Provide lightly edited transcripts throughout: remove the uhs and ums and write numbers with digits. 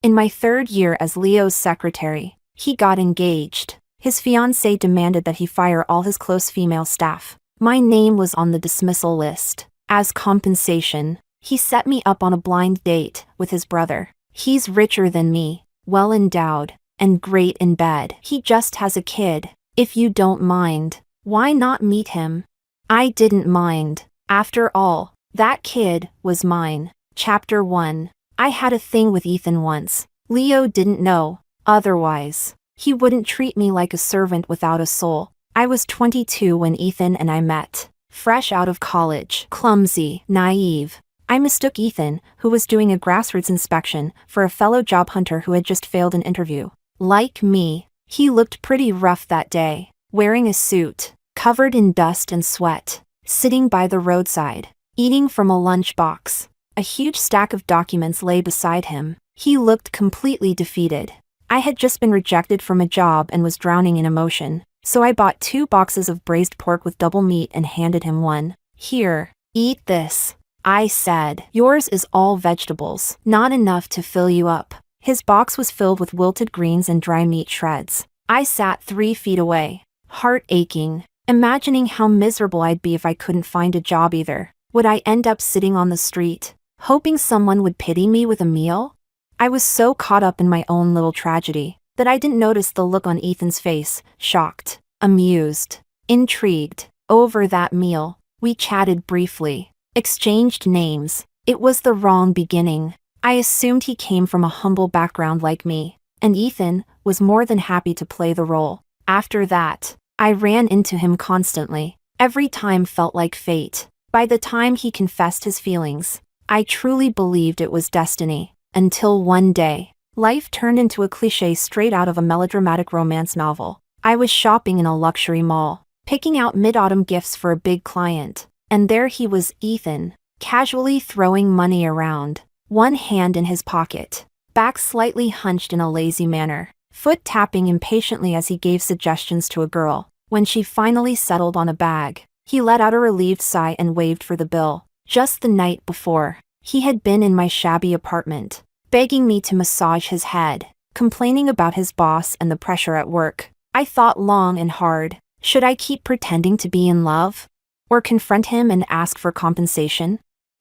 In my 3rd year as Leo's secretary, he got engaged. His fiancée demanded that he fire all his close female staff. My name was on the dismissal list. As compensation, he set me up on a blind date with his brother. He's richer than me, well endowed, and great in bed. He just has a kid. If you don't mind, why not meet him? I didn't mind. After all, that kid was mine. Chapter 1. I had a thing with Ethan once. Leo didn't know. Otherwise, he wouldn't treat me like a servant without a soul. I was 22 when Ethan and I met. Fresh out of college, clumsy, naive. I mistook Ethan, who was doing a grassroots inspection, for a fellow job hunter who had just failed an interview. Like me, he looked pretty rough that day, wearing a suit, covered in dust and sweat, sitting by the roadside, eating from a lunchbox. A huge stack of documents lay beside him. He looked completely defeated. I had just been rejected from a job and was drowning in emotion, so I bought 2 boxes of braised pork with double meat and handed him one. Here, eat this, I said. Yours is all vegetables, not enough to fill you up. His box was filled with wilted greens and dry meat shreds. I sat 3 feet away, heart aching, imagining how miserable I'd be if I couldn't find a job either. Would I end up sitting on the street, hoping someone would pity me with a meal? I was so caught up in my own little tragedy that I didn't notice the look on Ethan's face, shocked, amused, intrigued. Over that meal, we chatted briefly, exchanged names. It was the wrong beginning. I assumed he came from a humble background like me, and Ethan was more than happy to play the role. After that, I ran into him constantly. Every time felt like fate. By the time he confessed his feelings, I truly believed it was destiny. Until one day, life turned into a cliché straight out of a melodramatic romance novel. I was shopping in a luxury mall, picking out mid-autumn gifts for a big client, and there he was, Ethan, casually throwing money around, one hand in his pocket, back slightly hunched in a lazy manner, foot tapping impatiently as he gave suggestions to a girl. When she finally settled on a bag, he let out a relieved sigh and waved for the bill. Just the night before, he had been in my shabby apartment, begging me to massage his head, complaining about his boss and the pressure at work. I thought long and hard. Should I keep pretending to be in love? Or confront him and ask for compensation?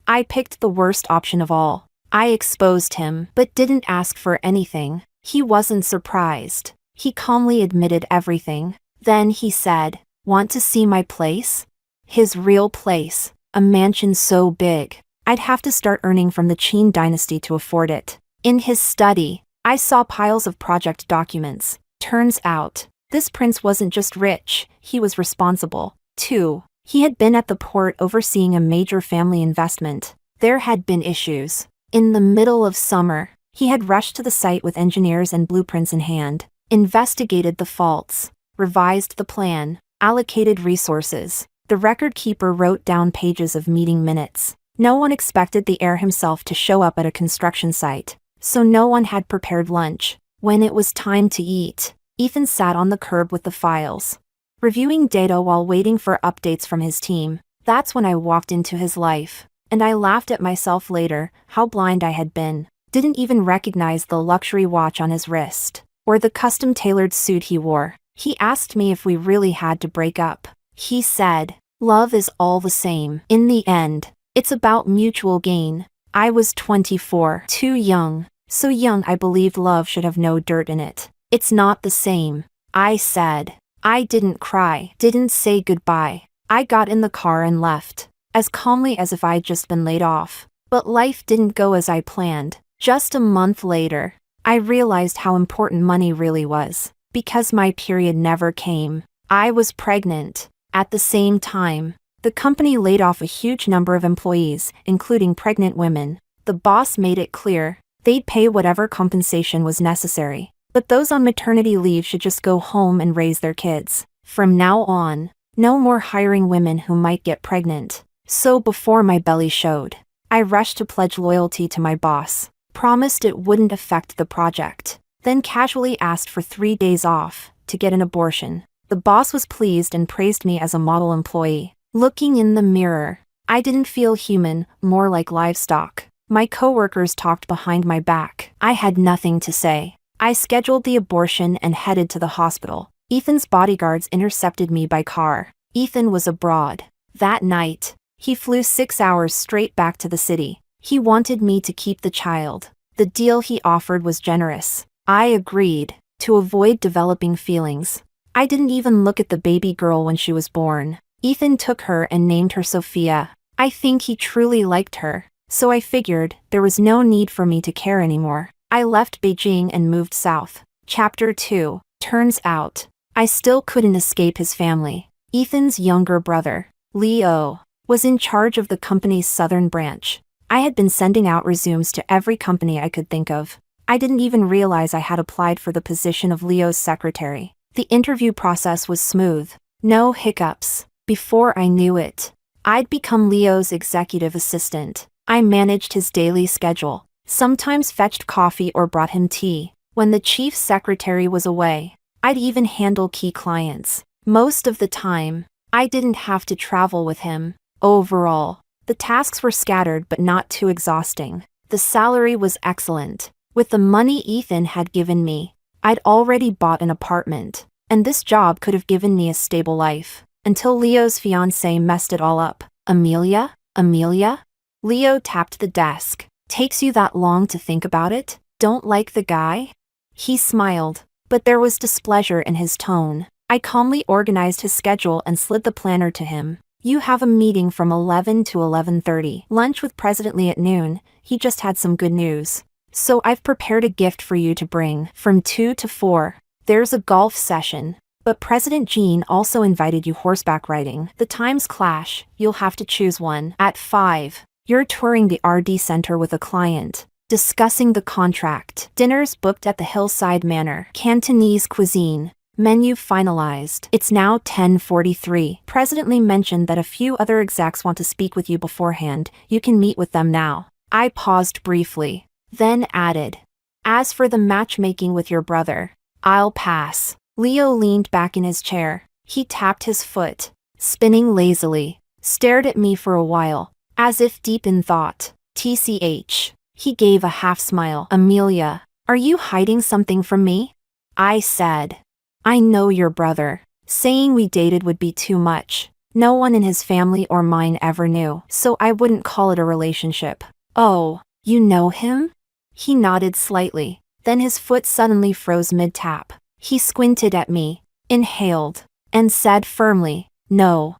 I picked the worst option of all. I exposed him, but didn't ask for anything. He wasn't surprised. He calmly admitted everything. Then he said, "Want to see my place?" His real place, a mansion so big, I'd have to start earning from the Qin dynasty to afford it. In his study, I saw piles of project documents. Turns out, this prince wasn't just rich, he was responsible, too. He had been at the port overseeing a major family investment. There had been issues. In the middle of summer, he had rushed to the site with engineers and blueprints in hand, investigated the faults, revised the plan, allocated resources. The record keeper wrote down pages of meeting minutes. No one expected the heir himself to show up at a construction site, so no one had prepared lunch. When it was time to eat, Ethan sat on the curb with the files, reviewing data while waiting for updates from his team. That's when I walked into his life, and I laughed at myself later, how blind I had been. Didn't even recognize the luxury watch on his wrist, or the custom-tailored suit he wore. He asked me if we really had to break up. He said, "Love is all the same. In the end, it's about mutual gain." I was 24, too young. So young I believed love should have no dirt in it. "It's not the same," I said. I didn't cry, didn't say goodbye. I got in the car and left, as calmly as if I'd just been laid off. But life didn't go as I planned. Just a month later, I realized how important money really was, because my period never came. I was pregnant. At the same time, the company laid off a huge number of employees, including pregnant women. The boss made it clear they'd pay whatever compensation was necessary, but those on maternity leave should just go home and raise their kids. From now on, no more hiring women who might get pregnant. So before my belly showed, I rushed to pledge loyalty to my boss, promised it wouldn't affect the project, then casually asked for 3 days off to get an abortion. The boss was pleased and praised me as a model employee. Looking in the mirror, I didn't feel human, more like livestock. My coworkers talked behind my back. I had nothing to say. I scheduled the abortion and headed to the hospital. Ethan's bodyguards intercepted me by car. Ethan was abroad. That night, he flew 6 hours straight back to the city. He wanted me to keep the child. The deal he offered was generous. I agreed, to avoid developing feelings. I didn't even look at the baby girl when she was born. Ethan took her and named her Sophia. I think he truly liked her, so I figured there was no need for me to care anymore. I left Beijing and moved south. Chapter 2. Turns out, I still couldn't escape his family. Ethan's younger brother, Leo, was in charge of the company's southern branch. I had been sending out resumes to every company I could think of. I didn't even realize I had applied for the position of Leo's secretary. The interview process was smooth. No hiccups. Before I knew it, I'd become Leo's executive assistant. I managed his daily schedule, sometimes fetched coffee or brought him tea. When the chief secretary was away, I'd even handle key clients. Most of the time, I didn't have to travel with him. Overall, the tasks were scattered but not too exhausting. The salary was excellent. With the money Ethan had given me, I'd already bought an apartment, and this job could have given me a stable life. Until Leo's fiancée messed it all up. Amelia? Amelia? Leo tapped the desk. Takes you that long to think about it? Don't like the guy? He smiled, but there was displeasure in his tone. I calmly organized his schedule and slid the planner to him. You have a meeting from 11 to 11:30. Lunch with President Lee at noon. He just had some good news. So I've prepared a gift for you to bring. From 2 to 4, there's a golf session. But President Jean also invited you horseback riding. The times clash, you'll have to choose one. At 5, you're touring the RD Center with a client, discussing the contract. Dinners booked at the Hillside Manor. Cantonese cuisine. Menu finalized. It's now 10:43. President Lee mentioned that a few other execs want to speak with you beforehand. You can meet with them now. I paused briefly, then added, as for the matchmaking with your brother, I'll pass. Leo leaned back in his chair. He tapped his foot, spinning lazily, stared at me for a while, as if deep in thought. TCH. He gave a half smile. Amelia, are you hiding something from me? I said, I know your brother. Saying we dated would be too much. No one in his family or mine ever knew, so I wouldn't call it a relationship. Oh, you know him? He nodded slightly, then his foot suddenly froze mid-tap. He squinted at me, inhaled, and said firmly, No,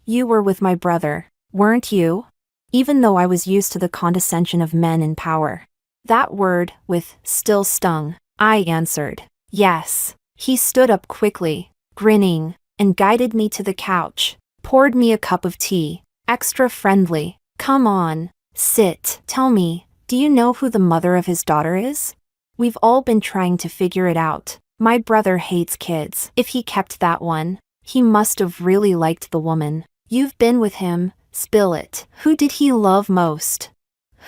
you were with my brother, weren't you? Even though I was used to the condescension of men in power. That word, with, still stung. I answered, yes. He stood up quickly, grinning, and guided me to the couch, poured me a cup of tea, extra friendly. Come on, sit. Tell me, do you know who the mother of his daughter is? We've all been trying to figure it out. My brother hates kids. If he kept that one, he must have really liked the woman. You've been with him, spill it. Who did he love most?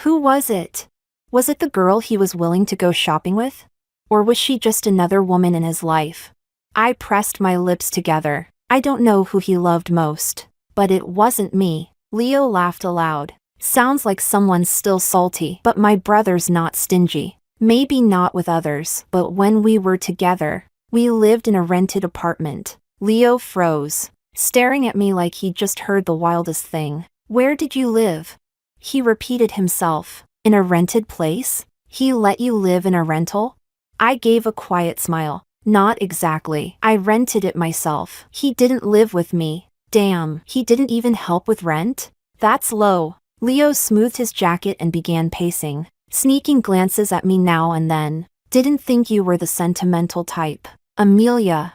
Who was it? Was it the girl he was willing to go shopping with? Or was she just another woman in his life? I pressed my lips together. I don't know who he loved most. But it wasn't me. Leo laughed aloud. Sounds like someone's still salty. But my brother's not stingy. Maybe not with others, but when we were together, we lived in a rented apartment. Leo froze, staring at me like he'd just heard the wildest thing. Where did you live? He repeated himself. In a rented place? He let you live in a rental? I gave a quiet smile. Not exactly. I rented it myself. He didn't live with me. Damn, he didn't even help with rent? That's low. Leo smoothed his jacket and began pacing, sneaking glances at me now and then. Didn't think you were the sentimental type. Amelia.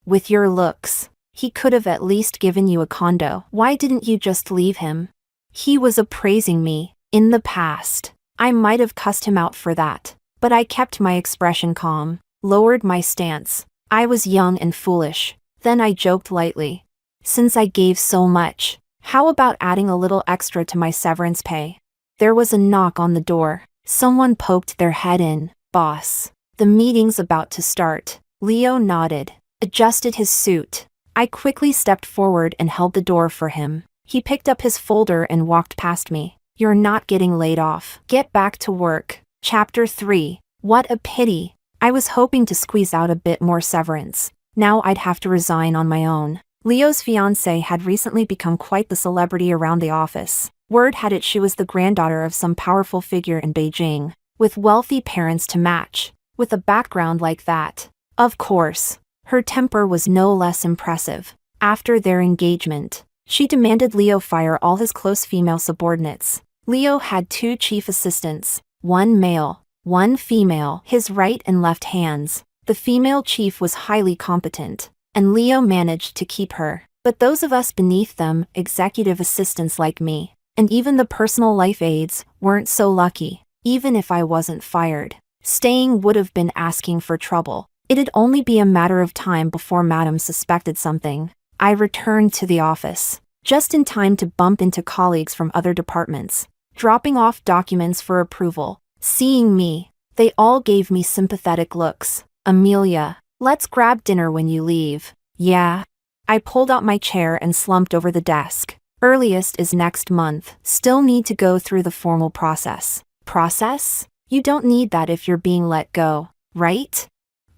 With your looks, he could have at least given you a condo. Why didn't you just leave him? He was appraising me. In the past, I might have cussed him out for that. But I kept my expression calm, lowered my stance. I was young and foolish. Then I joked lightly. Since I gave so much, how about adding a little extra to my severance pay? There was a knock on the door. Someone poked their head in. Boss. The meeting's about to start. Leo nodded, adjusted his suit. I quickly stepped forward and held the door for him. He picked up his folder and walked past me. You're not getting laid off. Get back to work. Chapter 3. What a pity. I was hoping to squeeze out a bit more severance. Now I'd have to resign on my own. Leo's fiancée had recently become quite the celebrity around the office. Word had it she was the granddaughter of some powerful figure in Beijing, with wealthy parents to match. With a background like that, of course, her temper was no less impressive. After their engagement, she demanded Leo fire all his close female subordinates. Leo had 2 chief assistants, one male, one female, his right and left hands. The female chief was highly competent, and Leo managed to keep her. But those of us beneath them, executive assistants like me, and even the personal life aides, weren't so lucky. Even if I wasn't fired, staying would have been asking for trouble. It'd only be a matter of time before Madame suspected something. I returned to the office, just in time to bump into colleagues from other departments, dropping off documents for approval. Seeing me, they all gave me sympathetic looks. Amelia, let's grab dinner when you leave. Yeah. I pulled out my chair and slumped over the desk. Earliest is next month. Still need to go through the formal process. Process? You don't need that if you're being let go, right?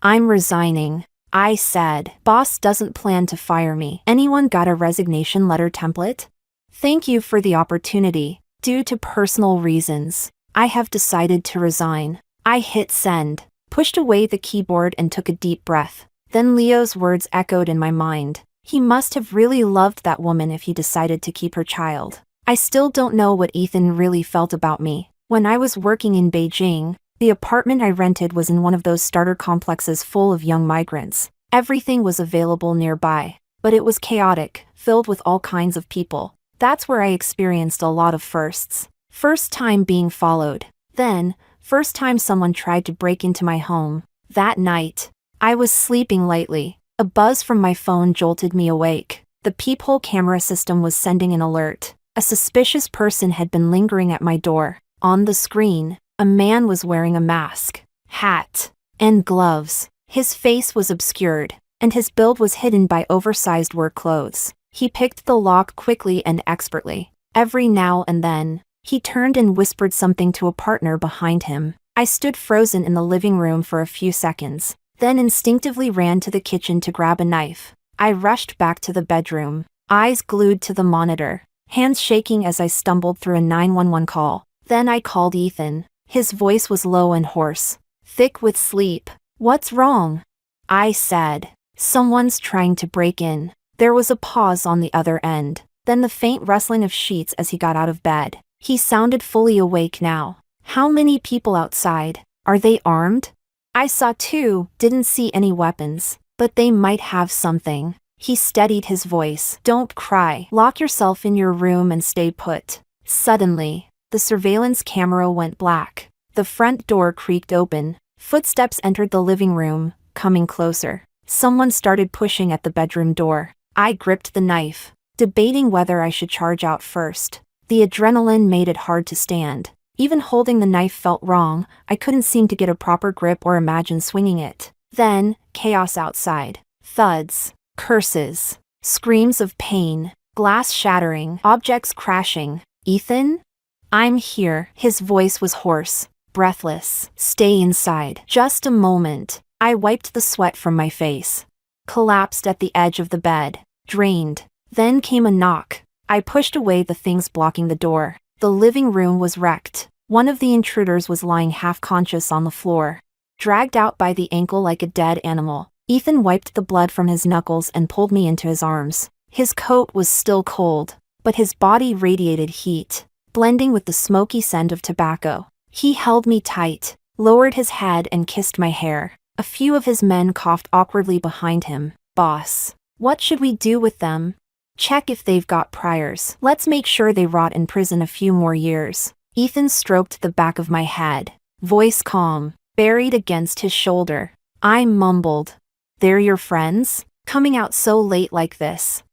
I'm resigning, I said. Boss doesn't plan to fire me. Anyone got a resignation letter template? Thank you for the opportunity. Due to personal reasons, I have decided to resign. I hit send, pushed away the keyboard and took a deep breath. Then Leo's words echoed in my mind. He must have really loved that woman if he decided to keep her child. I still don't know what Ethan really felt about me. When I was working in Beijing, the apartment I rented was in one of those starter complexes full of young migrants. Everything was available nearby, but it was chaotic, filled with all kinds of people. That's where I experienced a lot of firsts. First time being followed. Then, first time someone tried to break into my home. That night, I was sleeping lightly. A buzz from my phone jolted me awake. The peephole camera system was sending an alert. A suspicious person had been lingering at my door. On the screen, a man was wearing a mask, hat, and gloves. His face was obscured, and his build was hidden by oversized work clothes. He picked the lock quickly and expertly. Every now and then, he turned and whispered something to a partner behind him. I stood frozen in the living room for a few seconds, then instinctively ran to the kitchen to grab a knife. I rushed back to the bedroom, eyes glued to the monitor, hands shaking as I stumbled through a 911 call. Then I called Ethan. His voice was low and hoarse, thick with sleep. What's wrong? I said. Someone's trying to break in. There was a pause on the other end, then the faint rustling of sheets as he got out of bed. He sounded fully awake now. How many people outside? Are they armed? I saw 2, didn't see any weapons, but they might have something. He steadied his voice. Don't cry. Lock yourself in your room and stay put. Suddenly, the surveillance camera went black. The front door creaked open. Footsteps entered the living room, coming closer. Someone started pushing at the bedroom door. I gripped the knife, debating whether I should charge out first. The adrenaline made it hard to stand. Even holding the knife felt wrong. I couldn't seem to get a proper grip or imagine swinging it. Then, chaos outside. Thuds, curses, screams of pain, glass shattering, objects crashing. Ethan? I'm here. His voice was hoarse, breathless. Stay inside. Just a moment. I wiped the sweat from my face. Collapsed at the edge of the bed. Drained. Then came a knock. I pushed away the things blocking the door. The living room was wrecked. One of the intruders was lying half-conscious on the floor, dragged out by the ankle like a dead animal. Ethan wiped the blood from his knuckles and pulled me into his arms. His coat was still cold, but his body radiated heat, blending with the smoky scent of tobacco. He held me tight, lowered his head and kissed my hair. A few of his men coughed awkwardly behind him. Boss, what should we do with them? Check if they've got priors. Let's make sure they rot in prison a few more years. Ethan stroked the back of my head, voice calm, buried against his shoulder. I mumbled. They're your friends? Coming out so late like this?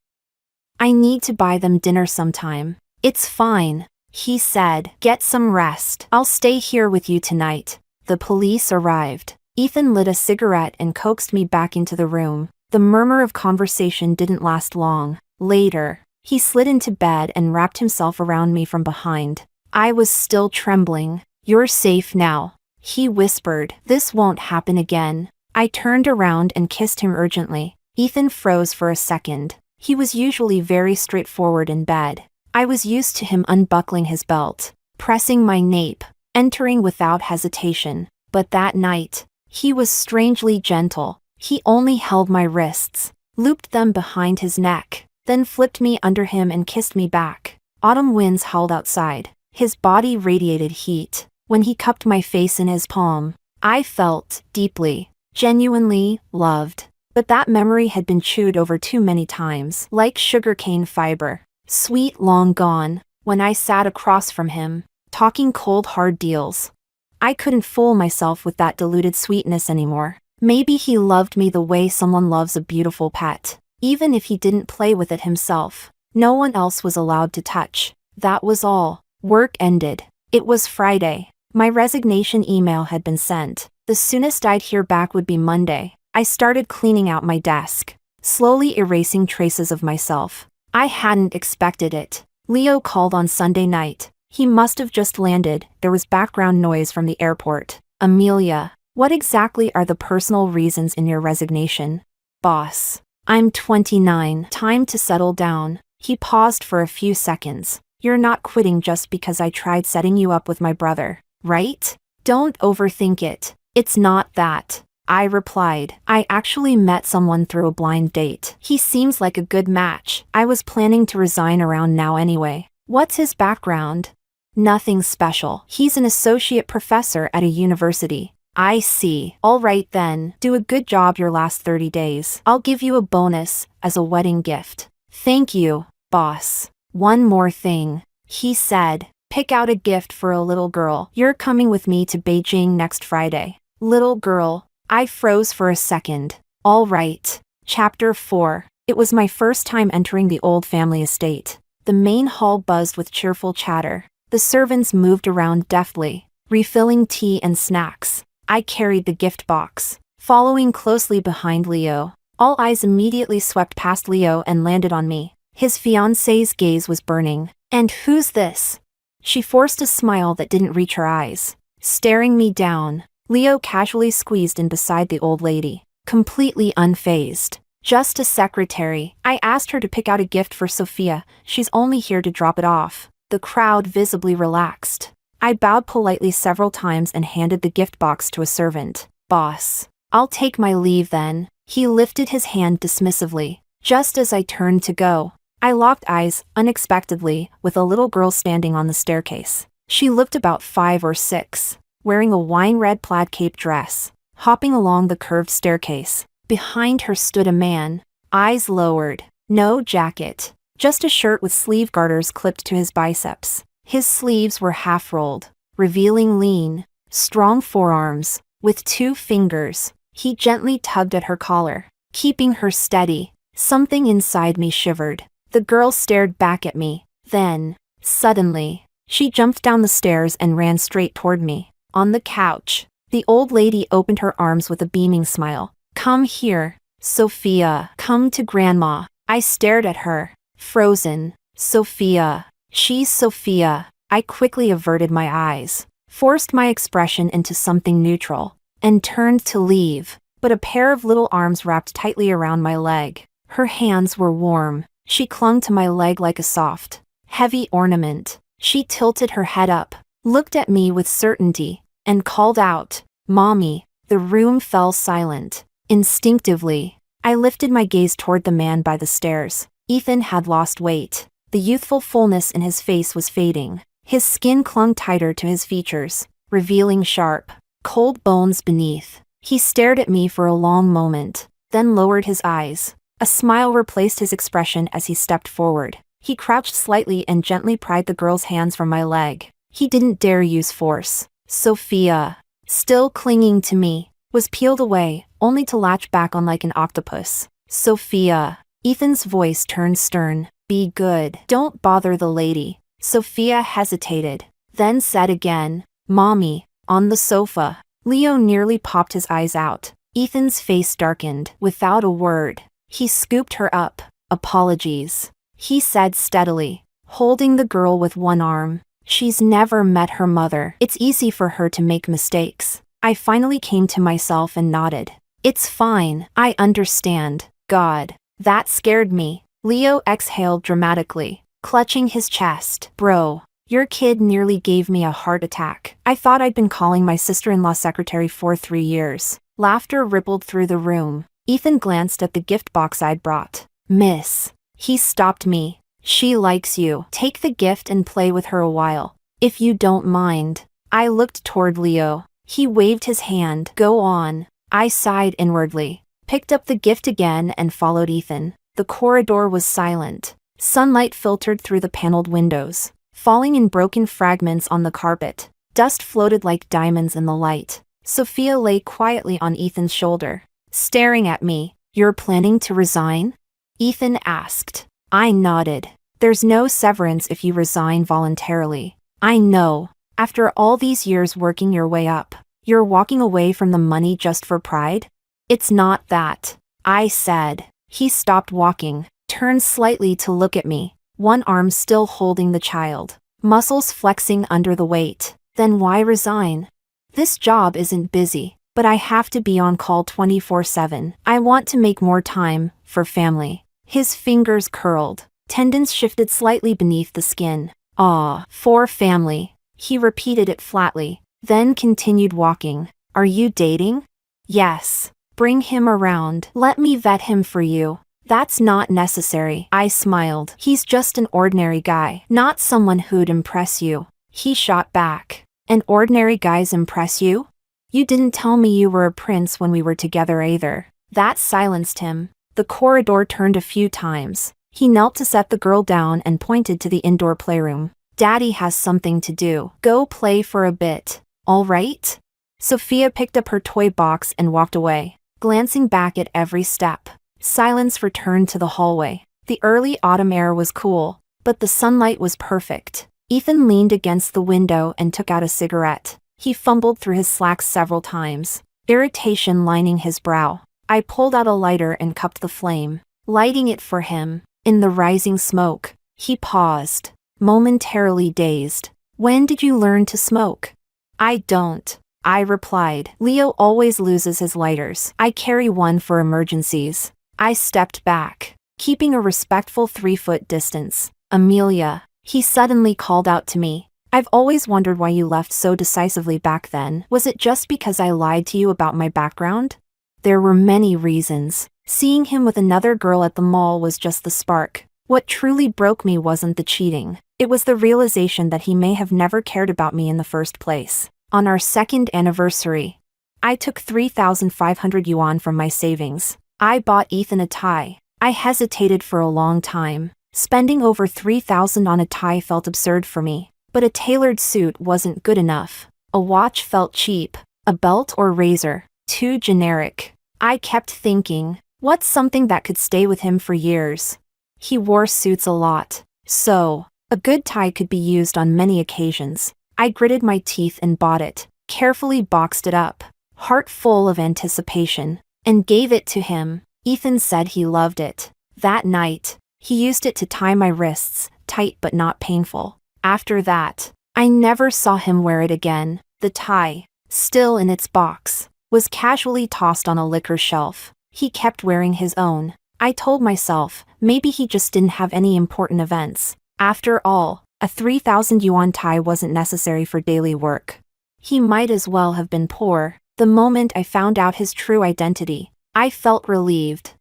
I need to buy them dinner sometime. It's fine, he said. Get some rest. I'll stay here with you tonight. The police arrived. Ethan lit a cigarette and coaxed me back into the room. The murmur of conversation didn't last long. Later, he slid into bed and wrapped himself around me from behind. I was still trembling. You're safe now, he whispered. This won't happen again. I turned around and kissed him urgently. Ethan froze for a second. He was usually very straightforward in bed. I was used to him unbuckling his belt, pressing my nape, entering without hesitation. But that night, he was strangely gentle. He only held my wrists, looped them behind his neck, then flipped me under him and kissed me back. Autumn winds howled outside. His body radiated heat. When he cupped my face in his palm, I felt deeply, genuinely loved. But that memory had been chewed over too many times, like sugarcane fiber. Sweet long gone, when I sat across from him, talking cold hard deals. I couldn't fool myself with that diluted sweetness anymore. Maybe he loved me the way someone loves a beautiful pet, even if he didn't play with it himself. No one else was allowed to touch. That was all. Work ended. It was Friday. My resignation email had been sent. The soonest I'd hear back would be Monday. I started cleaning out my desk, slowly erasing traces of myself. I hadn't expected it. Leo called on Sunday night. He must have just landed. There was background noise from the airport. Amelia, what exactly are the personal reasons in your resignation? Boss. I'm 29. Time to settle down. He paused for a few seconds. You're not quitting just because I tried setting you up with my brother, right? Don't overthink it. It's not that. I replied. I actually met someone through a blind date. He seems like a good match. I was planning to resign around now anyway. What's his background? Nothing special. He's an associate professor at a university. I see. All right then. Do a good job your last 30 days. I'll give you a bonus as a wedding gift. Thank you, boss. One more thing, he said. Pick out a gift for a little girl. You're coming with me to Beijing next Friday. Little girl. I froze for a second. All right. Chapter 4. It was my first time entering the old family estate. The main hall buzzed with cheerful chatter. The servants moved around deftly, refilling tea and snacks. I carried the gift box, following closely behind Leo. All eyes immediately swept past Leo and landed on me. His fiancée's gaze was burning. And who's this? She forced a smile that didn't reach her eyes. Staring me down, Leo casually squeezed in beside the old lady, completely unfazed. Just a secretary. I asked her to pick out a gift for Sophia. She's only here to drop it off. The crowd visibly relaxed. I bowed politely several times and handed the gift box to a servant. Boss. I'll take my leave then. He lifted his hand dismissively. Just as I turned to go, I locked eyes, unexpectedly, with a little girl standing on the staircase. She looked about 5 or 6. Wearing a wine-red plaid cape dress, hopping along the curved staircase. Behind her stood a man, eyes lowered, no jacket, just a shirt with sleeve garters clipped to his biceps. His sleeves were half-rolled, revealing lean, strong forearms. With 2 fingers, he gently tugged at her collar, keeping her steady. Something inside me shivered. The girl stared back at me. Then, suddenly, she jumped down the stairs and ran straight toward me. On the couch, the old lady opened her arms with a beaming smile. Come here, Sophia. Come to Grandma. I stared at her, frozen. Sophia. She's Sophia. I quickly averted my eyes, forced my expression into something neutral, and turned to leave. But a pair of little arms wrapped tightly around my leg. Her hands were warm. She clung to my leg like a soft, heavy ornament. She tilted her head up, looked at me with certainty, and called out, Mommy. The room fell silent. Instinctively, I lifted my gaze toward the man by the stairs. Ethan had lost weight. The youthful fullness in his face was fading. His skin clung tighter to his features, revealing sharp, cold bones beneath. He stared at me for a long moment, then lowered his eyes. A smile replaced his expression as he stepped forward. He crouched slightly and gently pried the girl's hands from my leg. He didn't dare use force. Sophia, still clinging to me, was peeled away, only to latch back on like an octopus. Sophia. Ethan's voice turned stern. Be good. Don't bother the lady. Sophia hesitated, then said again, Mommy. On the sofa. Leo nearly popped his eyes out. Ethan's face darkened. Without a word, he scooped her up. Apologies, he said steadily, holding the girl with one arm. She's never met her mother. It's easy for her to make mistakes. I finally came to myself and nodded. It's fine, I understand. God. That scared me. Leo exhaled dramatically, clutching his chest. Bro, your kid nearly gave me a heart attack. I thought I'd been calling my sister-in-law secretary for 3 years. Laughter rippled through the room. Ethan glanced at the gift box I'd brought. Miss. He stopped me. She likes you. Take the gift and play with her a while, if you don't mind. I looked toward Leo. He waved his hand. Go on. I sighed inwardly, picked up the gift again and followed Ethan. The corridor was silent. Sunlight filtered through the paneled windows, falling in broken fragments on the carpet. Dust floated like diamonds in the light. Sophia lay quietly on Ethan's shoulder, staring at me. You're planning to resign? Ethan asked. I nodded. There's no severance if you resign voluntarily. I know. After all these years working your way up, you're walking away from the money just for pride? It's not that, I said. He stopped walking, turned slightly to look at me, one arm still holding the child, muscles flexing under the weight. Then why resign? This job isn't busy, but I have to be on call 24/7. I want to make more time for family. His fingers curled, tendons shifted slightly beneath the skin. For family. He repeated it flatly, then continued walking. Are you dating? Yes. Bring him around. Let me vet him for you. That's not necessary. I smiled. He's just an ordinary guy, not someone who'd impress you. He shot back. And ordinary guys impress you? You didn't tell me you were a prince when we were together either. That silenced him. The corridor turned a few times. He knelt to set the girl down and pointed to the indoor playroom. Daddy has something to do. Go play for a bit. All right? Sophia picked up her toy box and walked away, glancing back at every step. Silence returned to the hallway. The early autumn air was cool, but the sunlight was perfect. Ethan leaned against the window and took out a cigarette. He fumbled through his slacks several times, irritation lining his brow. I pulled out a lighter and cupped the flame, lighting it for him. In the rising smoke, he paused, momentarily dazed. When did you learn to smoke? I don't. I replied. Leo always loses his lighters. I carry one for emergencies. I stepped back, keeping a respectful 3-foot distance. Amelia, he suddenly called out to me. I've always wondered why you left so decisively back then. Was it just because I lied to you about my background? There were many reasons. Seeing him with another girl at the mall was just the spark. What truly broke me wasn't the cheating. It was the realization that he may have never cared about me in the first place. On our 2nd anniversary, I took 3,500 yuan from my savings. I bought Ethan a tie. I hesitated for a long time. Spending over 3,000 on a tie felt absurd for me, but a tailored suit wasn't good enough. A watch felt cheap. A belt or razor, too generic. I kept thinking, what's something that could stay with him for years? He wore suits a lot, so a good tie could be used on many occasions. I gritted my teeth and bought it, carefully boxed it up, heart full of anticipation, and gave it to him. Ethan said he loved it. That night, he used it to tie my wrists, tight but not painful. After that, I never saw him wear it again. The tie, still in its box, was casually tossed on a liquor shelf. He kept wearing his own. I told myself, maybe he just didn't have any important events. After all, a 3,000 yuan tie wasn't necessary for daily work. He might as well have been poor. The moment I found out his true identity, I felt relieved.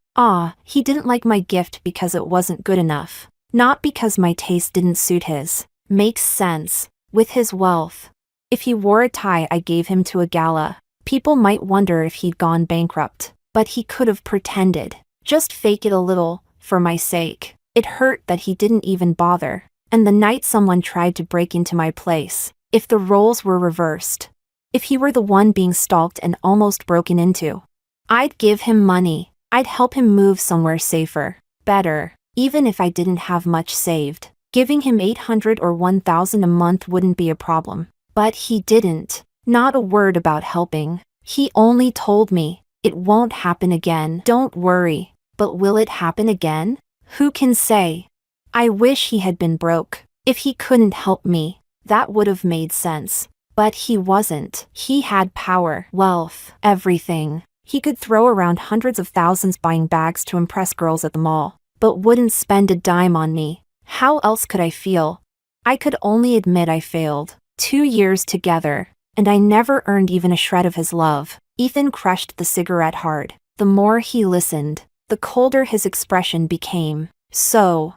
He didn't like my gift because it wasn't good enough. Not because my taste didn't suit his. Makes sense. With his wealth. If he wore a tie I gave him to a gala, people might wonder if he'd gone bankrupt. But he could have pretended. Just fake it a little, for my sake. It hurt that he didn't even bother. And the night someone tried to break into my place, if the roles were reversed, if he were the one being stalked and almost broken into, I'd give him money. I'd help him move somewhere safer, better, even if I didn't have much saved. Giving him 800 or 1,000 a month wouldn't be a problem. But he didn't. Not a word about helping. He only told me, it won't happen again. Don't worry. But will it happen again? Who can say? I wish he had been broke. If he couldn't help me, That would have made sense. But he wasn't. He had power, wealth, everything. He could throw around hundreds of thousands buying bags to impress girls at the mall, but wouldn't spend a dime on me. How else could I feel? I could only admit I failed. 2 years together, and I never earned even a shred of his love. Ethan crushed the cigarette hard. The more he listened, the colder his expression became. So,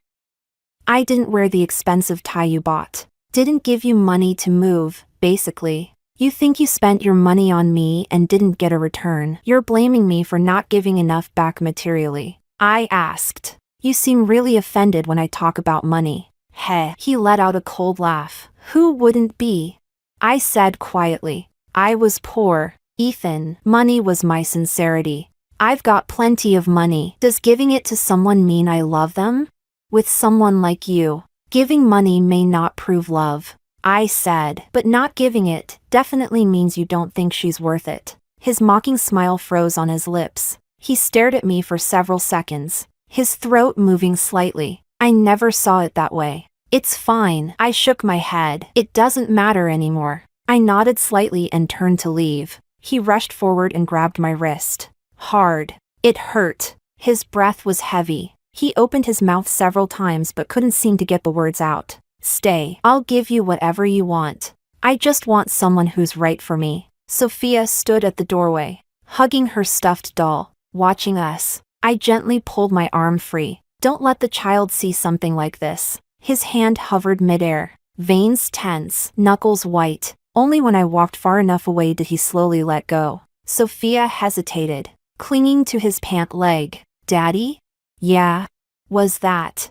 I didn't wear the expensive tie you bought. Didn't give you money to move, basically. You think you spent your money on me and didn't get a return. You're blaming me for not giving enough back materially. I asked. You seem really offended when I talk about money. Heh. He let out a cold laugh. Who wouldn't be? I said quietly. I was poor, Ethan. Money was my sincerity. I've got plenty of money. Does giving it to someone mean I love them? With someone like you, giving money may not prove love. I said, but not giving it definitely means you don't think she's worth it. His mocking smile froze on his lips. He stared at me for several seconds, his throat moving slightly. I never saw it that way. It's fine. I shook my head. It doesn't matter anymore. I nodded slightly and turned to leave. He rushed forward and grabbed my wrist. Hard. It hurt. His breath was heavy. He opened his mouth several times but couldn't seem to get the words out. Stay. I'll give you whatever you want. I just want someone who's right for me. Sophia stood at the doorway, hugging her stuffed doll, watching us. I gently pulled my arm free. Don't let the child see something like this. His hand hovered midair, veins tense, knuckles white. Only when I walked far enough away did he slowly let go. Sophia hesitated, clinging to his pant leg. Daddy? Yeah. Was that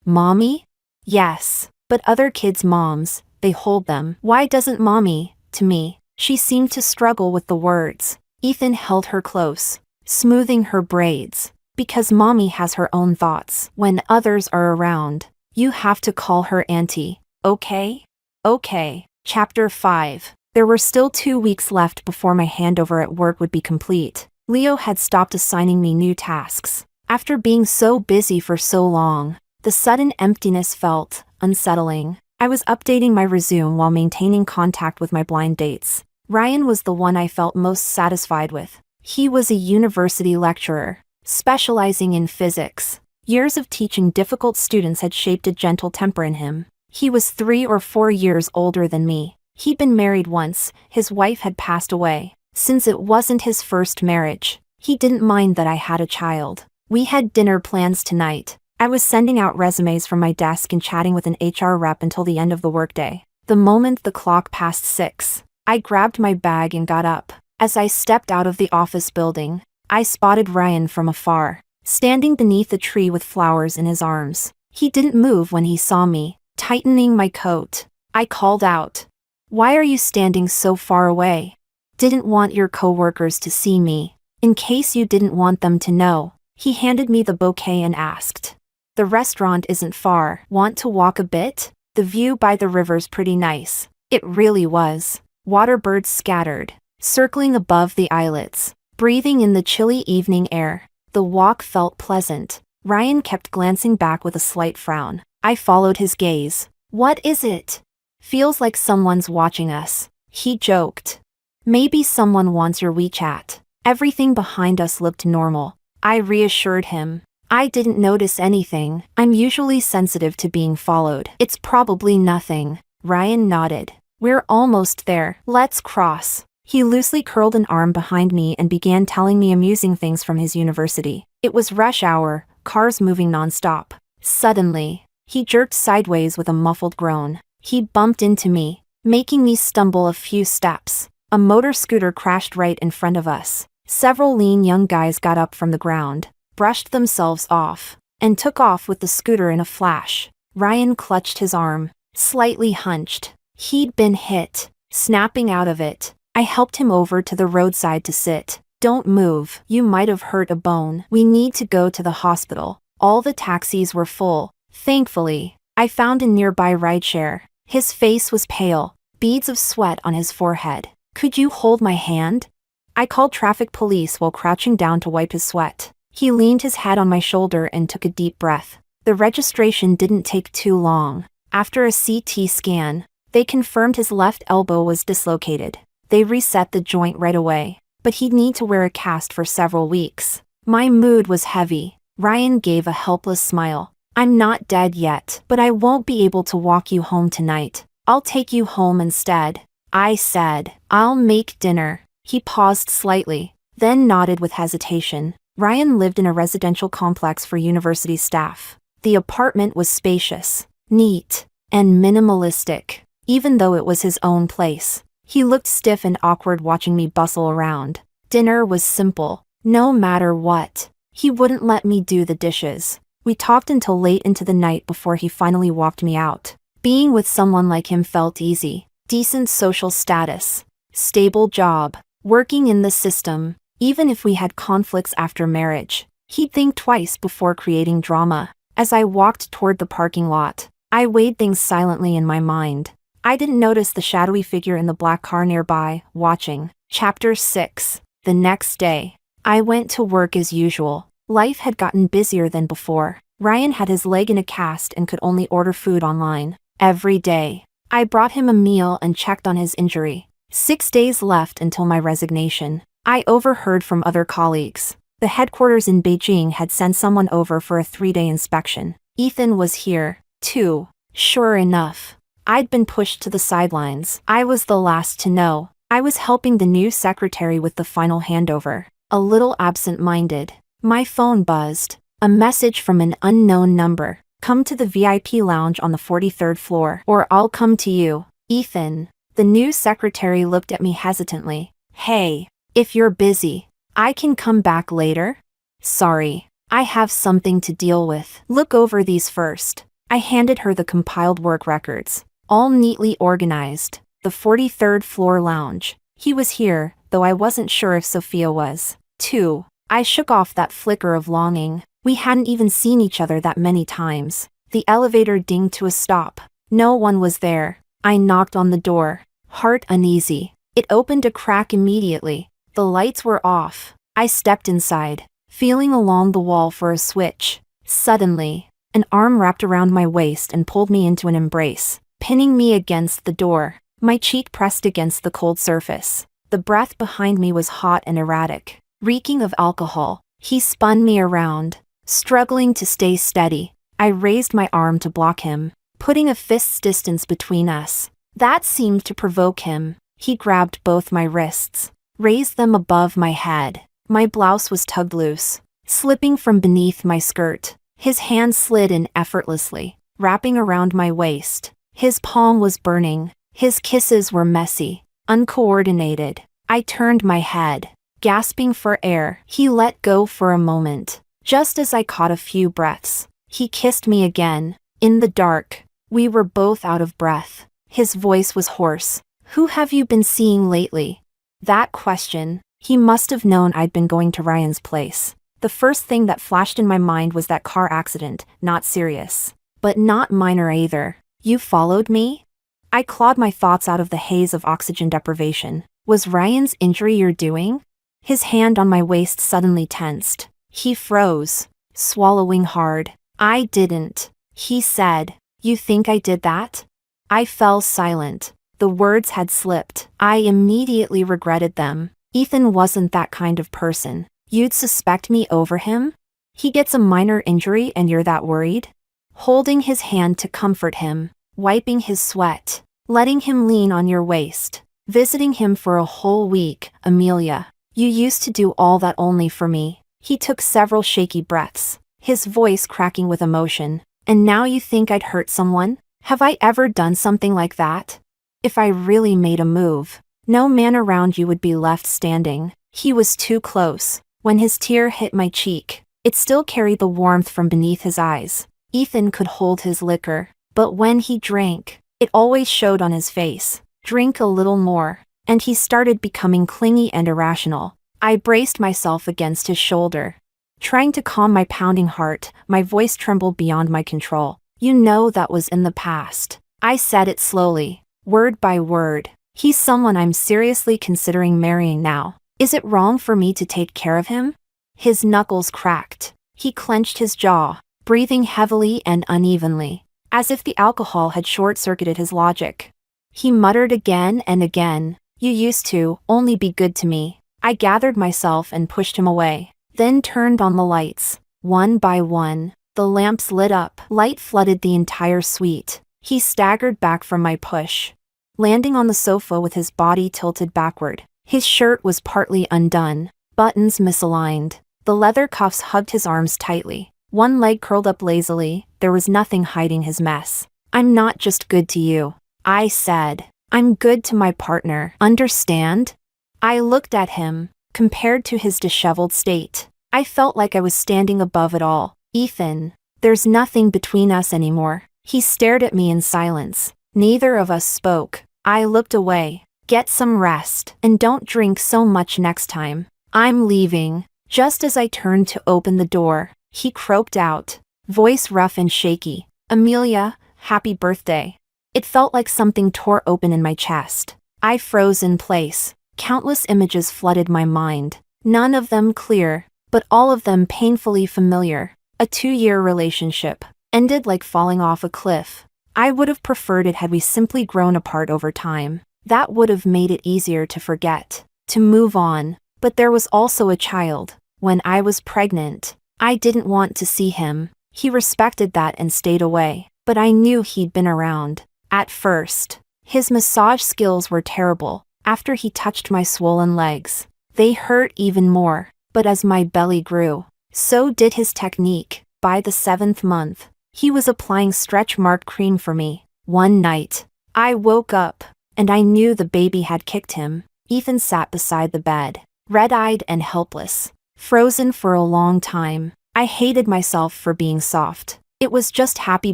Mommy? Yes. But other kids' moms, they hold them. Why doesn't Mommy, to me? She seemed to struggle with the words. Ethan held her close, smoothing her braids. Because Mommy has her own thoughts. When others are around, you have to call her auntie, okay? Okay. Chapter 5. There were still 2 weeks left before my handover at work would be complete. Leo had stopped assigning me new tasks. After being so busy for so long, the sudden emptiness felt unsettling. I was updating my resume while maintaining contact with my blind dates. Ryan was the one I felt most satisfied with. He was a university lecturer, specializing in physics. Years of teaching difficult students had shaped a gentle temper in him. He was 3 or 4 years older than me. He'd been married once, his wife had passed away. Since it wasn't his first marriage, he didn't mind that I had a child. We had dinner plans tonight. I was sending out resumes from my desk and chatting with an HR rep until the end of the workday. The moment the clock passed 6, I grabbed my bag and got up. As I stepped out of the office building, I spotted Ryan from afar, standing beneath a tree with flowers in his arms. He didn't move when he saw me, tightening my coat. I called out, "Why are you standing so far away?" "Didn't want your coworkers to see me. In case you didn't want them to know." He handed me the bouquet and asked, "The restaurant isn't far. Want to walk a bit? The view by the river's pretty nice." It really was. Waterbirds scattered, circling above the islets, breathing in the chilly evening air. The walk felt pleasant. Ryan kept glancing back with a slight frown. I followed his gaze. "What is it?" "Feels like someone's watching us," he joked. "Maybe someone wants your WeChat." Everything behind us looked normal. I reassured him. "I didn't notice anything. I'm usually sensitive to being followed. It's probably nothing." Ryan nodded. "We're almost there. Let's cross." He loosely curled an arm behind me and began telling me amusing things from his university. It was rush hour, cars moving nonstop. Suddenly, he jerked sideways with a muffled groan. He bumped into me, making me stumble a few steps. A motor scooter crashed right in front of us. Several lean young guys got up from the ground, brushed themselves off, and took off with the scooter in a flash. Ryan clutched his arm, slightly hunched. He'd been hit. Snapping out of it, I helped him over to the roadside to sit. "Don't move. You might have hurt a bone. We need to go to the hospital." All the taxis were full. Thankfully, I found a nearby rideshare. His face was pale, beads of sweat on his forehead. "Could you hold my hand?" I called traffic police while crouching down to wipe his sweat. He leaned his head on my shoulder and took a deep breath. The registration didn't take too long. After a CT scan, They confirmed his left elbow was dislocated. They reset the joint right away, but he'd need to wear a cast for several weeks. My mood was heavy. Ryan gave a helpless smile. I'm not dead yet, but I won't be able to walk you home tonight. I'll take you home instead. I said, I'll make dinner. He paused slightly, then nodded with hesitation. Ryan lived in a residential complex for university staff. The apartment was spacious, neat, and minimalistic, even though it was his own place. He looked stiff and awkward watching me bustle around. Dinner was simple, no matter what. He wouldn't let me do the dishes. We talked until late into the night before he finally walked me out. Being with someone like him felt easy. Decent social status, stable job, working in the system. Even if we had conflicts after marriage, he'd think twice before creating drama. As I walked toward the parking lot, I weighed things silently in my mind. I didn't notice the shadowy figure in the black car nearby, watching. Chapter 6. The next day, I went to work as usual. Life had gotten busier than before. Ryan had his leg in a cast and could only order food online. Every day, I brought him a meal and checked on his injury. 6 days left until my resignation. I overheard from other colleagues. The headquarters in Beijing had sent someone over for a 3-day inspection. Ethan was here, too. Sure enough, I'd been pushed to the sidelines. I was the last to know. I was helping the new secretary with the final handover. A little absent-minded. My phone buzzed. A message from an unknown number. Come to the VIP lounge on the 43rd floor, or I'll come to you. Ethan. The new secretary looked at me hesitantly. Hey, if you're busy, I can come back later? Sorry, I have something to deal with. Look over these first. I handed her the compiled work records, all neatly organized. The 43rd floor lounge. He was here, though I wasn't sure if Sophia was, too. I shook off that flicker of longing. We hadn't even seen each other that many times. The elevator dinged to a stop. No one was there. I knocked on the door, heart uneasy. It opened a crack immediately. The lights were off. I stepped inside, feeling along the wall for a switch. Suddenly, an arm wrapped around my waist and pulled me into an embrace, pinning me against the door. My cheek pressed against the cold surface. The breath behind me was hot and erratic, reeking of alcohol. He spun me around, struggling to stay steady. I raised my arm to block him, putting a fist's distance between us. That seemed to provoke him. He grabbed both my wrists, raised them above my head. My blouse was tugged loose, slipping from beneath my skirt. His hand slid in effortlessly, wrapping around my waist. His palm was burning. His kisses were messy, uncoordinated. I turned my head, gasping for air. He let go for a moment. Just as I caught a few breaths, he kissed me again. In the dark, we were both out of breath. His voice was hoarse. Who have you been seeing lately? That question. He must have known I'd been going to Ryan's place. The first thing that flashed in my mind was that car accident, not serious, but not minor either. You followed me? I clawed my thoughts out of the haze of oxygen deprivation. Was Ryan's injury your doing? His hand on my waist suddenly tensed. He froze, swallowing hard. I didn't, he said. You think I did that? I fell silent. The words had slipped. I immediately regretted them. Ethan wasn't that kind of person. You'd suspect me over him? He gets a minor injury and you're that worried? Holding his hand to comfort him, wiping his sweat, letting him lean on your waist, visiting him for a whole week. Amelia, you used to do all that only for me. He took several shaky breaths, his voice cracking with emotion. And now you think I'd hurt someone? Have I ever done something like that? If I really made a move, no man around you would be left standing. He was too close. When his tear hit my cheek, it still carried the warmth from beneath his eyes. Ethan could hold his liquor, but when he drank, it always showed on his face. Drink a little more, and he started becoming clingy and irrational. I braced myself against his shoulder, trying to calm my pounding heart. My voice trembled beyond my control. You know that was in the past. I said it slowly, word by word. He's someone I'm seriously considering marrying now. Is it wrong for me to take care of him? His knuckles cracked. He clenched his jaw, breathing heavily and unevenly, as if the alcohol had short-circuited his logic. He muttered again and again. You used to only be good to me. I gathered myself and pushed him away, then turned on the lights. One by one, the lamps lit up. Light flooded the entire suite. He staggered back from my push, landing on the sofa with his body tilted backward. His shirt was partly undone, buttons misaligned. The leather cuffs hugged his arms tightly. One leg curled up lazily. There was nothing hiding his mess. I'm not just good to you, I said. I'm good to my partner. Understand? I looked at him. Compared to his disheveled state, I felt like I was standing above it all. Ethan, there's nothing between us anymore. He stared at me in silence. Neither of us spoke. I looked away. Get some rest, and don't drink so much next time. I'm leaving. Just as I turned to open the door, he croaked out, voice rough and shaky. Amelia, happy birthday. It felt like something tore open in my chest. I froze in place. Countless images flooded my mind. None of them clear, but all of them painfully familiar. A 2-year relationship ended like falling off a cliff. I would have preferred it had we simply grown apart over time. That would have made it easier to forget, to move on. But there was also a child. When I was pregnant, I didn't want to see him. He respected that and stayed away, but I knew he'd been around. At first, his massage skills were terrible. After he touched my swollen legs, they hurt even more. But as my belly grew, so did his technique. By the 7th month, he was applying stretch mark cream for me. One night, I woke up, and I knew the baby had kicked him. Ethan sat beside the bed, red-eyed and helpless, frozen for a long time. I hated myself for being soft. It was just happy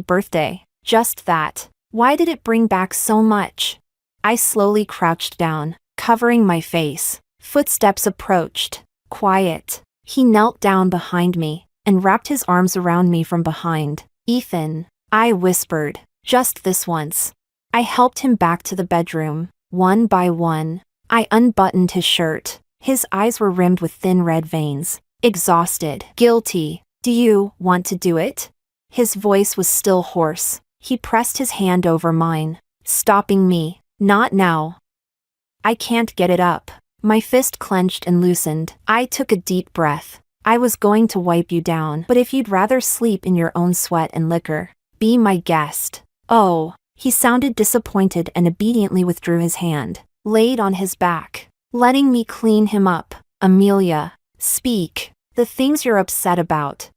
birthday, just that. Why did it bring back so much? I slowly crouched down, covering my face. Footsteps approached. Quiet. He knelt down behind me and wrapped his arms around me from behind. Ethan, I whispered, just this once. I helped him back to the bedroom. One by one, I unbuttoned his shirt. His eyes were rimmed with thin red veins. Exhausted. Guilty. Do you want to do it? His voice was still hoarse. He pressed his hand over mine, stopping me. Not now. I can't get it up. My fist clenched and loosened. I took a deep breath. I was going to wipe you down, but if you'd rather sleep in your own sweat and liquor, be my guest. Oh, he sounded disappointed and obediently withdrew his hand, laid on his back, letting me clean him up. Amelia, speak. The things you're upset about.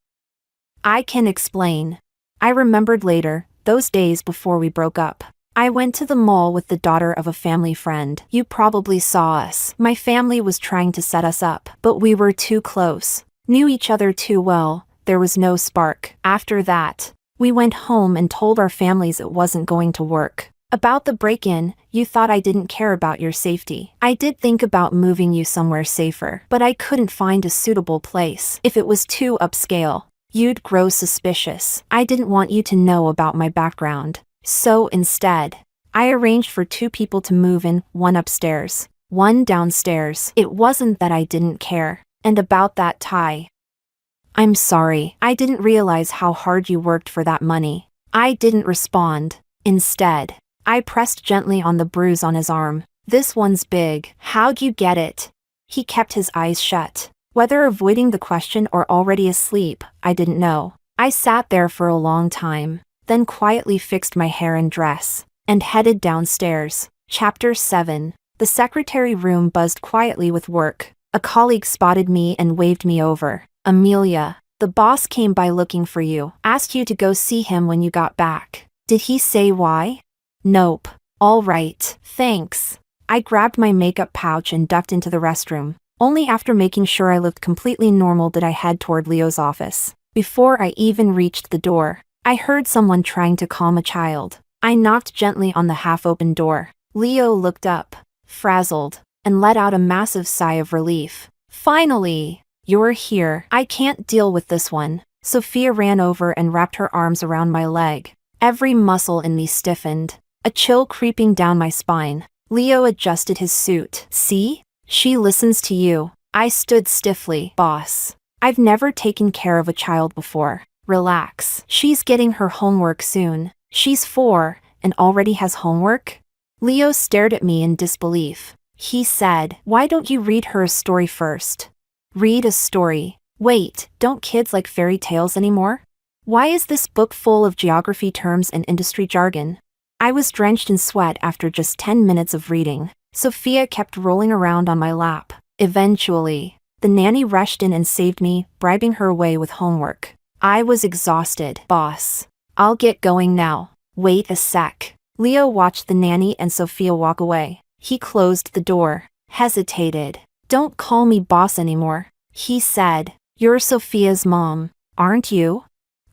I can explain. I remembered later, those days before we broke up. I went to the mall with the daughter of a family friend. You probably saw us. My family was trying to set us up, but we were too close. Knew each other too well. There was no spark. After that, we went home and told our families it wasn't going to work. About the break-in, you thought I didn't care about your safety. I did think about moving you somewhere safer, but I couldn't find a suitable place. If it was too upscale, you'd grow suspicious. I didn't want you to know about my background. So instead, I arranged for 2 people to move in, one upstairs, one downstairs. It wasn't that I didn't care. And about that tie. I'm sorry. I didn't realize how hard you worked for that money. I didn't respond. Instead, I pressed gently on the bruise on his arm. This one's big. How'd you get it? He kept his eyes shut. Whether avoiding the question or already asleep, I didn't know. I sat there for a long time, then quietly fixed my hair and dress, and headed downstairs. Chapter 7. The secretary room buzzed quietly with work. A colleague spotted me and waved me over. Amelia, the boss came by looking for you. Asked you to go see him when you got back. Did he say why? Nope. All right, thanks. I grabbed my makeup pouch and ducked into the restroom. Only after making sure I looked completely normal did I head toward Leo's office. Before I even reached the door, I heard someone trying to calm a child. I knocked gently on the half-open door. Leo looked up, frazzled, and let out a massive sigh of relief. Finally! You're here. I can't deal with this one. Sophia ran over and wrapped her arms around my leg. Every muscle in me stiffened, a chill creeping down my spine. Leo adjusted his suit. See? She listens to you. I stood stiffly. Boss, I've never taken care of a child before. Relax. She's getting her homework soon. She's 4, and already has homework? Leo stared at me in disbelief. He said, "Why don't you read her a story first?" Read a story? Wait, don't kids like fairy tales anymore? Why is this book full of geography terms and industry jargon? I was drenched in sweat after just 10 minutes of reading. Sophia kept rolling around on my lap. Eventually, the nanny rushed in and saved me, bribing her away with homework. I was exhausted. "Boss, I'll get going now." "Wait a sec." Leo watched the nanny and Sophia walk away. He closed the door, hesitated. "Don't call me boss anymore," he said. "You're Sophia's mom, aren't you?"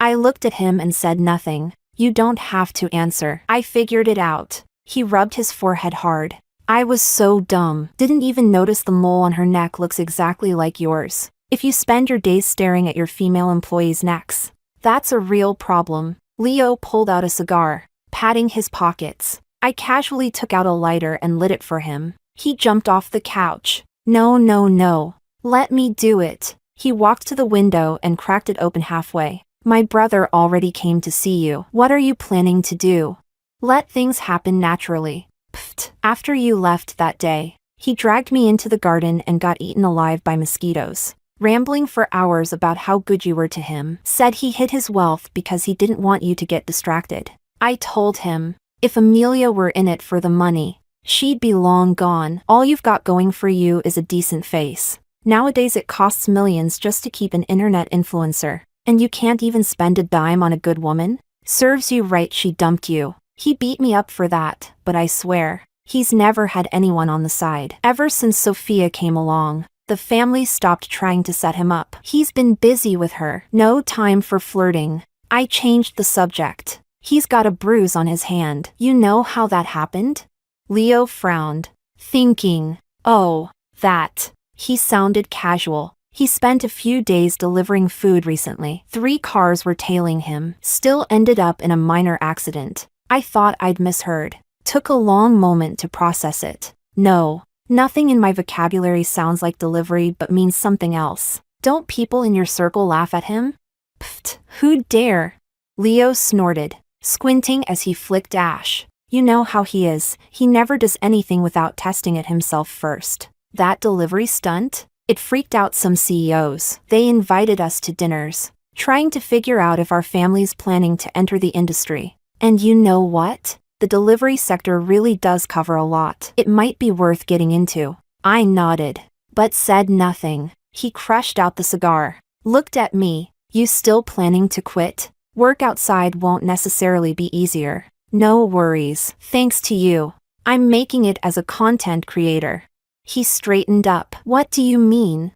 I looked at him and said nothing. "You don't have to answer. I figured it out." He rubbed his forehead hard. "I was so dumb. Didn't even notice the mole on her neck looks exactly like yours. If you spend your days staring at your female employees' necks, that's a real problem." Leo pulled out a cigar, patting his pockets. I casually took out a lighter and lit it for him. He jumped off the couch. "No, no, no. Let me do it." He walked to the window and cracked it open halfway. "My brother already came to see you. What are you planning to do?" "Let things happen naturally." "Pfft, after you left that day." He dragged me into the garden and got eaten alive by mosquitoes. Rambling for hours about how good you were to him. Said he hid his wealth because he didn't want you to get distracted. I told him, if Amelia were in it for the money, she'd be long gone. All you've got going for you is a decent face. Nowadays it costs millions just to keep an internet influencer. And you can't even spend a dime on a good woman? Serves you right she dumped you. He beat me up for that, but I swear, he's never had anyone on the side. Ever since Sophia came along, the family stopped trying to set him up. He's been busy with her. No time for flirting. I changed the subject. He's got a bruise on his hand. You know how that happened? Leo frowned, thinking, oh, that. He sounded casual. He spent a few days delivering food recently. 3 cars were tailing him. Still ended up in a minor accident. I thought I'd misheard. Took a long moment to process it. No, nothing in my vocabulary sounds like delivery but means something else. Don't people in your circle laugh at him? Pfft, who'd dare? Leo snorted, squinting as he flicked ash. You know how he is. He never does anything without testing it himself first. That delivery stunt? It freaked out some CEOs. They invited us to dinners, trying to figure out if our family's planning to enter the industry. And you know what? The delivery sector really does cover a lot. It might be worth getting into. I nodded, but said nothing. He crushed out the cigar, looked at me. You still planning to quit? Work outside won't necessarily be easier. No worries, thanks to you. I'm making it as a content creator. He straightened up. What do you mean?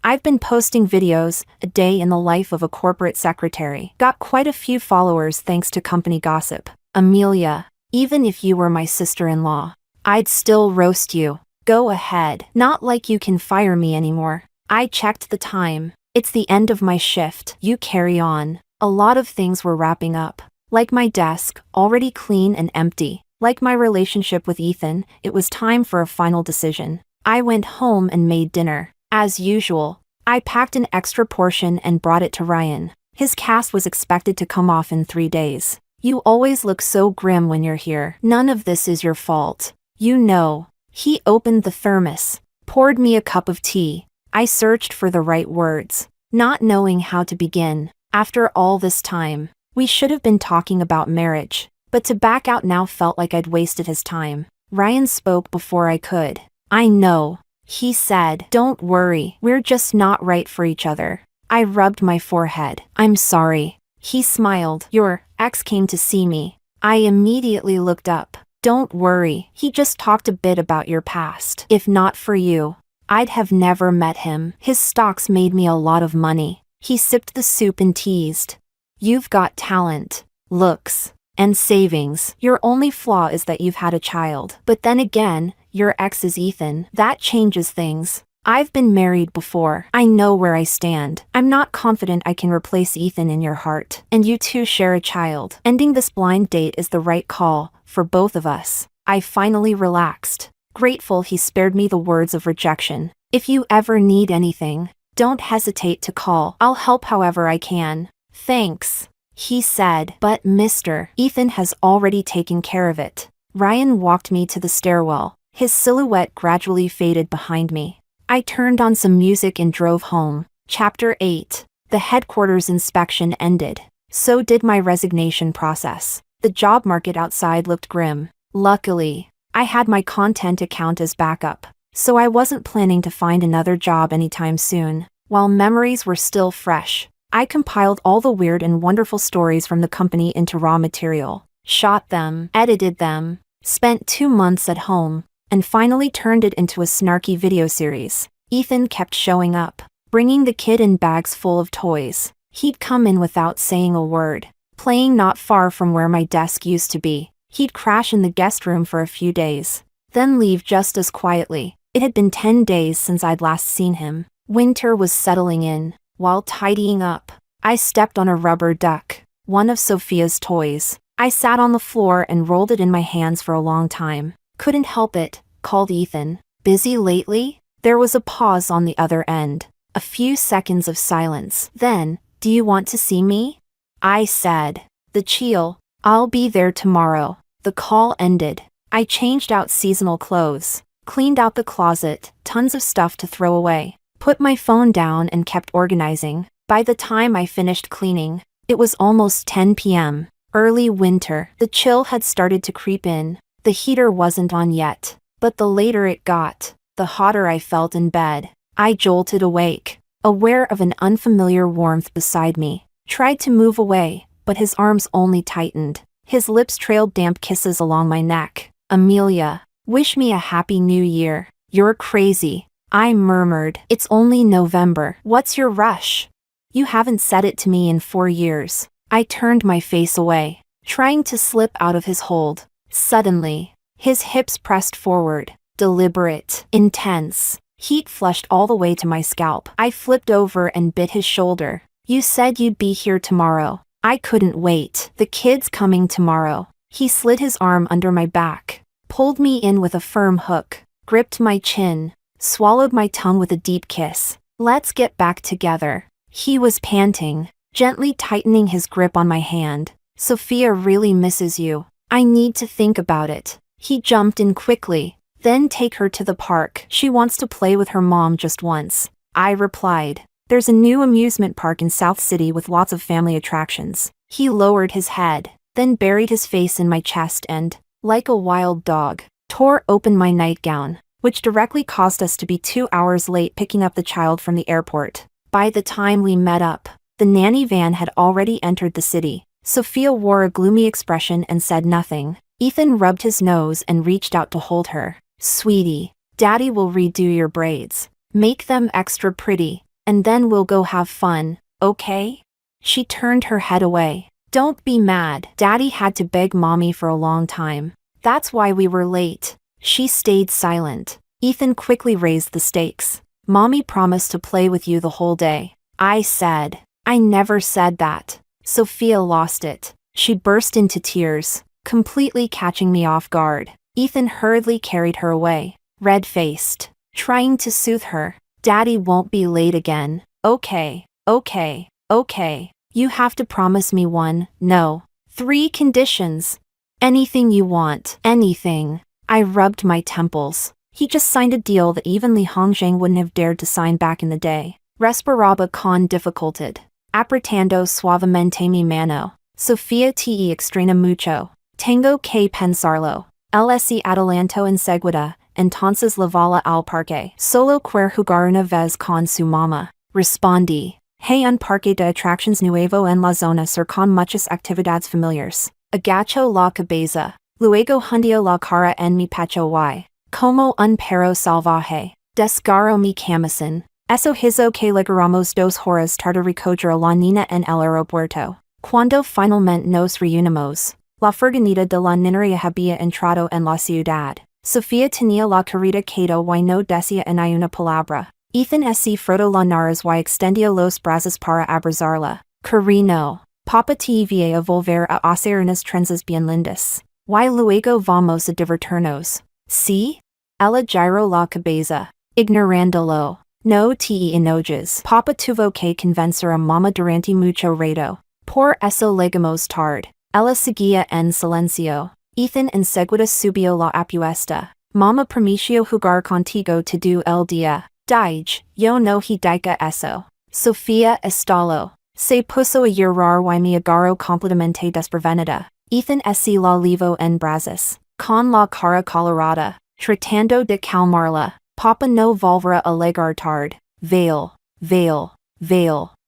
I've been posting videos, a day in the life of a corporate secretary. Got quite a few followers thanks to company gossip. Amelia, even if you were my sister-in-law, I'd still roast you. Go ahead. Not like you can fire me anymore. I checked the time. It's the end of my shift. You carry on. A lot of things were wrapping up. Like my desk, already clean and empty. Like my relationship with Ethan, it was time for a final decision. I went home and made dinner. As usual, I packed an extra portion and brought it to Ryan. His cast was expected to come off in 3 days. You always look so grim when you're here. None of this is your fault. You know. He opened the thermos, poured me a cup of tea. I searched for the right words, not knowing how to begin. After all this time, we should have been talking about marriage. But to back out now felt like I'd wasted his time. Ryan spoke before I could. I know. He said, don't worry, we're just not right for each other. I rubbed my forehead. I'm sorry. He smiled. Your ex came to see me. I immediately looked up. Don't worry, he just talked a bit about your past. If not for you, I'd have never met him. His stocks made me a lot of money. He sipped the soup and teased. You've got talent, looks, and savings. Your only flaw is that you've had a child. But then again, your ex is Ethan. That changes things. I've been married before. I know where I stand. I'm not confident I can replace Ethan in your heart. And you two share a child. Ending this blind date is the right call, for both of us. I finally relaxed. Grateful he spared me the words of rejection. If you ever need anything, don't hesitate to call. I'll help however I can. Thanks. He said, but Mr. Ethan has already taken care of it. Ryan walked me to the stairwell. His silhouette gradually faded behind me. I turned on some music and drove home. Chapter 8. The headquarters inspection ended. So did my resignation process. The job market outside looked grim. Luckily, I had my content account as backup, so I wasn't planning to find another job anytime soon. While memories were still fresh, I compiled all the weird and wonderful stories from the company into raw material, shot them, edited them, spent 2 months at home, and finally turned it into a snarky video series. Ethan kept showing up, bringing the kid in bags full of toys. He'd come in without saying a word, playing not far from where my desk used to be. He'd crash in the guest room for a few days, then leave just as quietly. It had been 10 days since I'd last seen him. Winter was settling in. While tidying up, I stepped on a rubber duck, one of Sophia's toys. I sat on the floor and rolled it in my hands for a long time. Couldn't help it, called Ethan. Busy lately? There was a pause on the other end. A few seconds of silence. Then, do you want to see me? I said. The chill. I'll be there tomorrow. The call ended. I changed out seasonal clothes, cleaned out the closet, tons of stuff to throw away, put my phone down and kept organizing. By the time I finished cleaning, it was almost 10 p.m. Early winter. The chill had started to creep in. The heater wasn't on yet, but the later it got, the hotter I felt in bed. I jolted awake, aware of an unfamiliar warmth beside me. Tried to move away, but his arms only tightened. His lips trailed damp kisses along my neck. Amelia, wish me a happy new year. You're crazy, I murmured. It's only November. What's your rush? You haven't said it to me in 4 years. I turned my face away, trying to slip out of his hold. Suddenly, his hips pressed forward, deliberate, intense. Heat flushed all the way to my scalp. I flipped over and bit his shoulder. You said you'd be here tomorrow. I couldn't wait. The kid's coming tomorrow. He slid his arm under my back, pulled me in with a firm hook, gripped my chin, swallowed my tongue with a deep kiss. Let's get back together. He was panting, gently tightening his grip on my hand. Sophia really misses you. I need to think about it. He jumped in quickly. Then take her to the park. She wants to play with her mom just once. I replied. There's a new amusement park in South City with lots of family attractions. He lowered his head, then buried his face in my chest and, like a wild dog, tore open my nightgown, which directly caused us to be 2 hours late picking up the child from the airport. By the time we met up, the nanny van had already entered the city. Sophia wore a gloomy expression and said nothing. Ethan rubbed his nose and reached out to hold her. Sweetie, Daddy will redo your braids. Make them extra pretty, and then we'll go have fun, okay? She turned her head away. Don't be mad. Daddy had to beg Mommy for a long time. That's why we were late. She stayed silent. Ethan quickly raised the stakes. Mommy promised to play with you the whole day. I said. I never said that. Sophia lost it. She burst into tears, completely catching me off guard. Ethan hurriedly carried her away, red-faced, trying to soothe her. Daddy won't be late again. Okay, okay, okay. You have to promise me 1, no, 3 conditions. Anything you want, anything. I rubbed my temples. He just signed a deal that even Li Hongzhang wouldn't have dared to sign back in the day. Respiraba con dificultad. Apretando suavemente mi mano. Sofía te extraña mucho. Tengo que pensarlo. LSE adelanto enseguida, entonces la vala al parque. Solo quiero jugar una vez con su mamá. Respondí. Hay un parque de atractions nuevo en la zona sur con muchas actividades familiares. Agacho la cabeza. Luego hundió la cara en mi pecho y, como un perro salvaje, desgarró mi camisón. Eso hizo que llegáramos 2 horas tarde recoger a la niña en el aeropuerto. Cuando finalmente nos reunimos, la furgoneta de la niñera había entrado en la ciudad. Sofía tenía la carita quedo y no decía ni una palabra. Ethan se frotó la nariz y extendió los brazos para abrazarla. Cariño, Papa te va a volver a hacer unas trenzas bien lindas. Y luego vamos a divertirnos. ¿Sí? Ella giró la cabeza, ignorándolo. No te enojes. Papa tuvo que convencer a mamá durante mucho rato. Por eso llegamos tarde. Ella seguía en silencio. Ethan enseguida subió la apuesta. Mama prometio jugar contigo todo el día. Dije, yo no he dicho eso. Sofía estalo. Se puso a llorar y mi agarró completamente desprevenida. Ethan se la levo en brazos. Con la cara colorada. Tratando de calmarla. Papa no volverá a llegar tarde. Veil.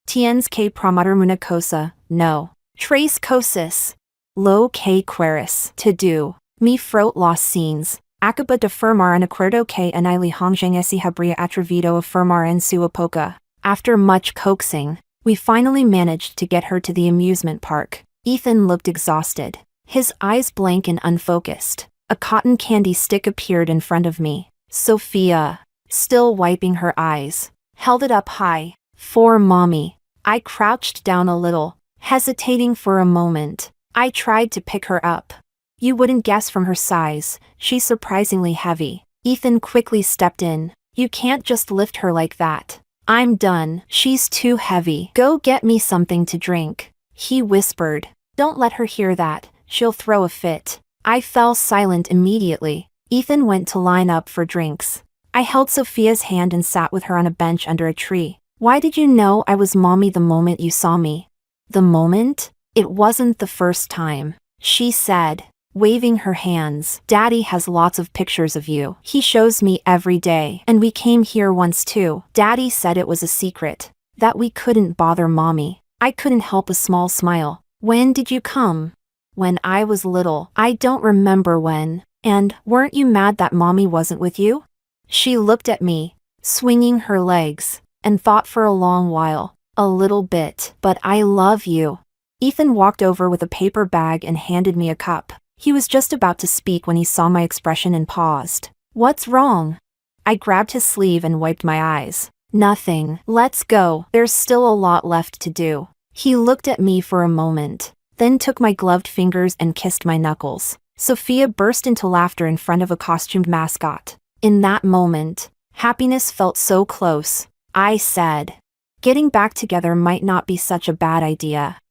Tienes que prometer una cosa, no. Tres cosas. Lo que quieres to do. Me frot los scenes. Acaba de firmar un acuerdo que en el hongjiang se habría atrevido a firmar en su época. After much coaxing, we finally managed to get her to the amusement park. Ethan looked exhausted. His eyes blank and unfocused. A cotton candy stick appeared in front of me. Sophia, still wiping her eyes, held it up high. For mommy. I crouched down a little, hesitating for a moment. I tried to pick her up. You wouldn't guess from her size, she's surprisingly heavy. Ethan quickly stepped in. You can't just lift her like that. I'm done. She's too heavy. Go get me something to drink. He whispered. Don't let her hear that, she'll throw a fit. I fell silent immediately. Ethan went to line up for drinks. I held Sophia's hand and sat with her on a bench under a tree. Why did you know I was mommy the moment you saw me? The moment? It wasn't the first time, she said, waving her hands. Daddy has lots of pictures of you. He shows me every day. And we came here once too. Daddy said it was a secret, that we couldn't bother mommy. I couldn't help a small smile. When did you come? When I was little. I don't remember when. And weren't you mad that mommy wasn't with you? She looked at me, swinging her legs, and thought for a long while. A little bit. But I love you. Ethan walked over with a paper bag and handed me a cup. He was just about to speak when he saw my expression and paused. What's wrong? I grabbed his sleeve and wiped my eyes. Nothing. Let's go. There's still a lot left to do. He looked at me for a moment, then took my gloved fingers and kissed my knuckles. Sophia burst into laughter in front of a costumed mascot. In that moment, happiness felt so close. I said, getting back together might not be such a bad idea.